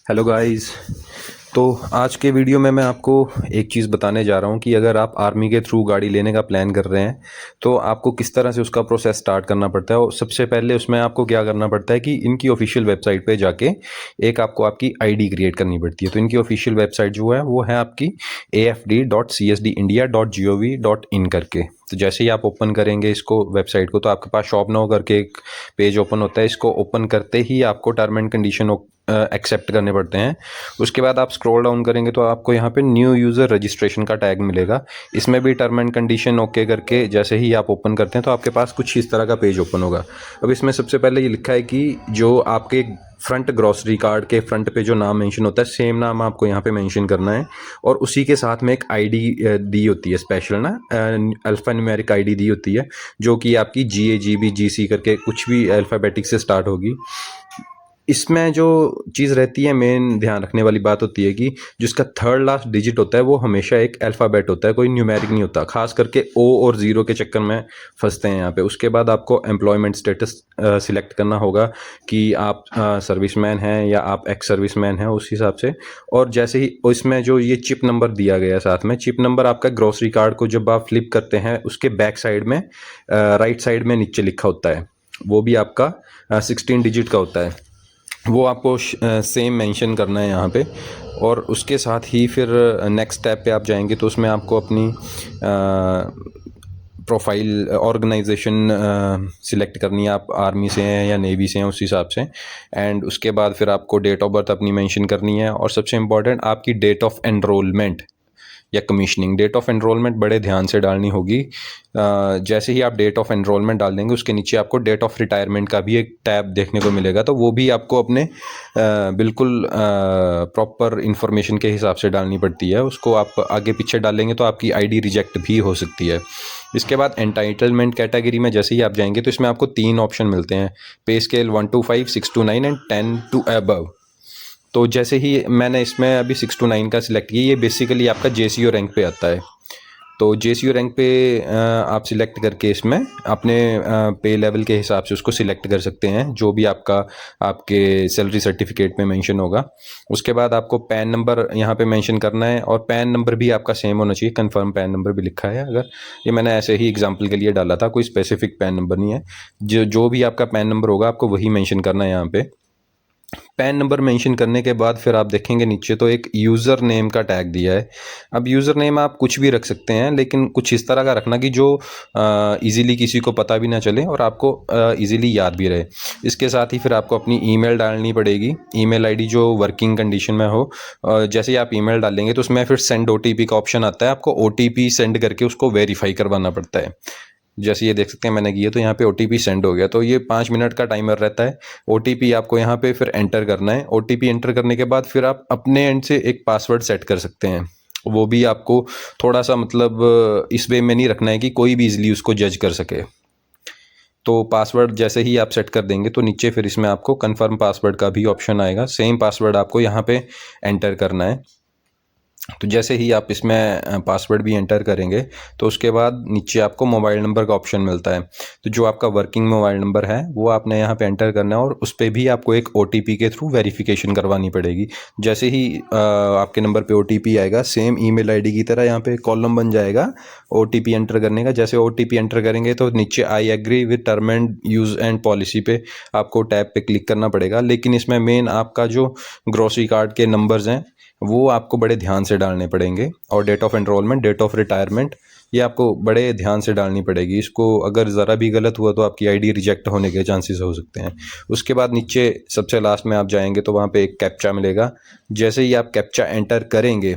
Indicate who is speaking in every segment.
Speaker 1: Hello guys. तो आज के वीडियो में मैं आपको एक चीज़ बताने जा रहा हूँ कि अगर आप आर्मी के थ्रू गाड़ी लेने का प्लान कर रहे हैं तो आपको किस तरह से उसका प्रोसेस स्टार्ट करना पड़ता है। और सबसे पहले उसमें आपको क्या करना पड़ता है कि इनकी ऑफिशियल वेबसाइट पे जाके एक आपको आपकी आईडी क्रिएट करनी पड़ती है। तो इनकी ऑफिशियल वेबसाइट जो है वो है आपकी afd.csdindia.gov.in करके। तो जैसे ही आप ओपन करेंगे इसको वेबसाइट को तो आपके पास शॉप नाउ करके एक पेज ओपन होता है। इसको ओपन करते ही आपको टर्म एंड कंडीशन एक्सेप्ट करने पड़ते हैं। उसके बाद आप स्क्रॉल डाउन करेंगे तो आपको यहाँ पे न्यू यूज़र रजिस्ट्रेशन का टैग मिलेगा। इसमें भी टर्म एंड कंडीशन ओके करके जैसे ही आप ओपन करते हैं तो आपके पास कुछ इस तरह का पेज ओपन होगा। अब इसमें सबसे पहले ये लिखा है कि जो आपके फ्रंट ग्रॉसरी कार्ड के फ्रंट पे जो नाम मेंशन होता है सेम नाम आपको यहाँ पे मेंशन करना है। और उसी के साथ में एक आईडी दी होती है स्पेशल ना, अल्फ़ा न्यूमेरिक आईडी दी होती है जो कि आपकी GA GB GC करके कुछ भी अल्फ़ाबेटिक से स्टार्ट होगी। इसमें जो चीज़ रहती है मेन ध्यान रखने वाली बात होती है कि जिसका थर्ड लास्ट डिजिट होता है वो हमेशा एक अल्फ़ाबेट होता है, कोई न्यूमेरिक नहीं होता। खास करके ओ और ज़ीरो के चक्कर में फंसते हैं यहाँ पे। उसके बाद आपको एम्प्लॉयमेंट स्टेटस सिलेक्ट करना होगा कि आप सर्विसमैन हैं या आप एक्स सर्विसमैन हैं उस हिसाब से। और जैसे ही इसमें जो ये चिप नंबर दिया गया है साथ में, चिप नंबर आपका ग्रोसरी कार्ड को जब आप फ्लिप करते हैं उसके बैक साइड में राइट साइड में नीचे लिखा होता है, वो भी आपका 16 डिजिट का होता है। वो आपको सेम मेंशन करना है यहाँ पे। और उसके साथ ही फिर नेक्स्ट स्टेप पे आप जाएंगे तो उसमें आपको अपनी प्रोफाइल ऑर्गेनाइजेशन सिलेक्ट करनी है, आप आर्मी से हैं या नेवी से हैं उस हिसाब से। एंड उसके बाद फिर आपको डेट ऑफ बर्थ अपनी मेंशन करनी है। और सबसे इम्पॉर्टेंट आपकी डेट ऑफ एनरोलमेंट या कमीशनिंग, डेट ऑफ एनरोलमेंट बड़े ध्यान से डालनी होगी। जैसे ही आप डेट ऑफ एनरोलमेंट डाल देंगे उसके नीचे आपको डेट ऑफ रिटायरमेंट का भी एक टैब देखने को मिलेगा। तो वो भी आपको अपने बिल्कुल प्रॉपर इन्फॉर्मेशन के हिसाब से डालनी पड़ती है। उसको आप आगे पीछे डालेंगे तो आपकी आईडी रिजेक्ट भी हो सकती है। इसके बाद एंटाइटलमेंट कैटेगरी में जैसे ही आप जाएंगे तो इसमें आपको 3 ऑप्शन मिलते हैं, पे scale 1 to 5, 6 to 9 and 10 to above। तो जैसे ही मैंने इसमें अभी 6 to 9 का सिलेक्ट किया, ये बेसिकली आपका JCO रैंक पे आता है। तो JCO रैंक पे आप सिलेक्ट करके इसमें अपने पे लेवल के हिसाब से उसको सिलेक्ट कर सकते हैं जो भी आपका आपके सैलरी सर्टिफिकेट में मेंशन होगा। उसके बाद आपको पैन नंबर यहाँ पे मेंशन करना है और पैन नंबर भी आपका सेम होना चाहिए, कंफर्म पैन नंबर भी लिखा है। अगर ये मैंने ऐसे ही एग्जांपल के लिए डाला था, कोई स्पेसिफिक पैन नंबर नहीं है। जो भी आपका पैन नंबर होगा आपको वही मेंशन करना है यहाँ पे। पैन नंबर मेंशन करने के बाद फिर आप देखेंगे नीचे तो एक यूज़र नेम का टैग दिया है। अब यूज़र नेम आप कुछ भी रख सकते हैं लेकिन कुछ इस तरह का रखना कि जो इजीली किसी को पता भी ना चले और आपको इजीली याद भी रहे। इसके साथ ही फिर आपको अपनी ईमेल डालनी पड़ेगी, ईमेल आईडी जो वर्किंग कंडीशन में हो। जैसे ही आप ईमेल डालेंगे तो उसमें फिर सेंड OTP का ऑप्शन आता है, आपको OTP सेंड करके उसको वेरीफाई करवाना पड़ता है। जैसे ये देख सकते हैं मैंने किया तो यहाँ पे OTP सेंड हो गया। तो ये 5 मिनट का टाइमर रहता है। OTP आपको यहाँ पे फिर एंटर करना है। OTP एंटर करने के बाद फिर आप अपने एंड से एक पासवर्ड सेट कर सकते हैं। वो भी आपको थोड़ा सा मतलब इस वे में नहीं रखना है कि कोई भी इजीली उसको जज कर सके। तो पासवर्ड जैसे ही आप सेट कर देंगे तो नीचे फिर इसमें आपको कंफर्म पासवर्ड का भी ऑप्शन आएगा। सेम पासवर्ड आपको यहाँ पे एंटर करना है। तो जैसे ही आप इसमें पासवर्ड भी एंटर करेंगे तो उसके बाद नीचे आपको मोबाइल नंबर का ऑप्शन मिलता है। तो जो आपका वर्किंग मोबाइल नंबर है वो आपने यहाँ पे एंटर करना है और उस पर भी आपको एक OTP के थ्रू वेरिफिकेशन करवानी पड़ेगी। जैसे ही आपके नंबर पे OTP आएगा सेम ईमेल आईडी की तरह यहाँ पे कॉलम बन जाएगा OTP एंटर करने का। जैसे OTP एंटर करेंगे तो नीचे I agree with term and use and policy पे आपको टैब पे क्लिक करना पड़ेगा। लेकिन इसमें मेन आपका जो ग्रोसरी कार्ड के नंबर्स हैं वो आपको बड़े ध्यान से डालने पड़ेंगे। और date of enrolment, date of retirement ये आपको बड़े ध्यान से डालनी पड़ेगी। इसको अगर ज़रा भी गलत हुआ तो आपकी आईडी रिजेक्ट होने के चांसेस हो सकते हैं। उसके बाद नीचे सबसे लास्ट में आप जाएंगे तो वहाँ पे एक कैप्चा मिलेगा। जैसे ही आप कैप्चा एंटर करेंगे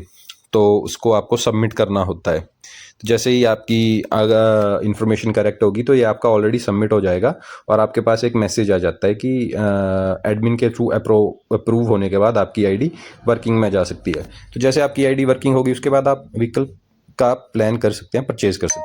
Speaker 1: तो उसको आपको सबमिट करना होता है। तो जैसे ही आपकी अगर इन्फॉर्मेशन करेक्ट होगी तो ये आपका ऑलरेडी सबमिट हो जाएगा और आपके पास एक मैसेज आ जाता है कि एडमिन के थ्रू अप्रूव होने के बाद आपकी आईडी वर्किंग में जा सकती है। तो जैसे आपकी आईडी वर्किंग होगी उसके बाद आप व्हीकल का प्लान कर सकते हैं, परचेज कर सकते हैं।